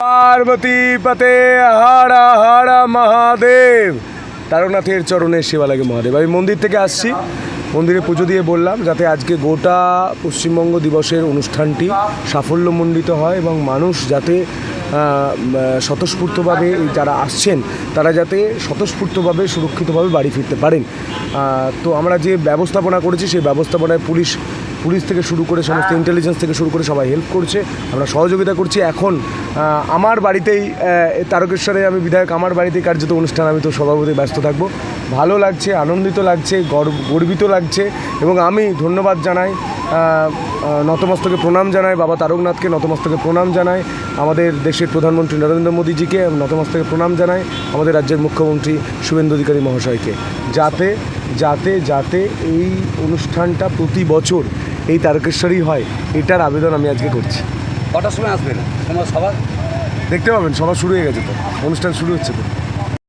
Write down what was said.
পার্বতী পতে হর হর মহাদেব। তারকনাথের চরণে সেবা লাগে মহাদেব। আমি মন্দির থেকে আসছি, মন্দিরে পুজো দিয়ে বললাম যাতে আজকে গোটা পশ্চিমবঙ্গ দিবসের অনুষ্ঠানটি সাফল্যমণ্ডিত হয় এবং মানুষ যাতে স্বতঃস্ফূর্তভাবে যারা আসছেন তারা যাতে স্বতঃস্ফূর্তভাবে সুরক্ষিতভাবে বাড়ি ফিরতে পারেন। তো আমরা যে ব্যবস্থাপনা করেছি সেই ব্যবস্থাপনায় পুলিশ থেকে শুরু করে সমস্ত ইন্টেলিজেন্স থেকে শুরু করে সবাই হেল্প করছে, আমরা সহযোগিতা করছি। এখন আমার বাড়িতেই তারকেশ্বরে আমি বিধায়ক, আমার বাড়িতেই কার্যত অনুষ্ঠান, আমি তো সভাপতি ব্যস্ত থাকবো। ভালো লাগছে, আনন্দিত লাগছে, গর্বিত লাগছে এবং আমি ধন্যবাদ জানাই, নতমস্তকে প্রণাম জানাই বাবা তারকনাথকে, নতমস্তকে প্রণাম জানাই আমাদের দেশের প্রধানমন্ত্রী নরেন্দ্র মোদীজিকে, নতমস্তকে প্রণাম জানাই আমাদের রাজ্যের মুখ্যমন্ত্রী শুভেন্দু অধিকারী মহাশয়কে, যাতে যাতে যাতে এই অনুষ্ঠানটা প্রতি বছর এই তারকেশ্বরেই হয়, এটার আবেদন আমি আজকে করছি। কটার সময় আসবেন? সভা দেখতে পাবেন, সভা শুরু হয়ে গেছে, তো অনুষ্ঠান শুরু হচ্ছে তো।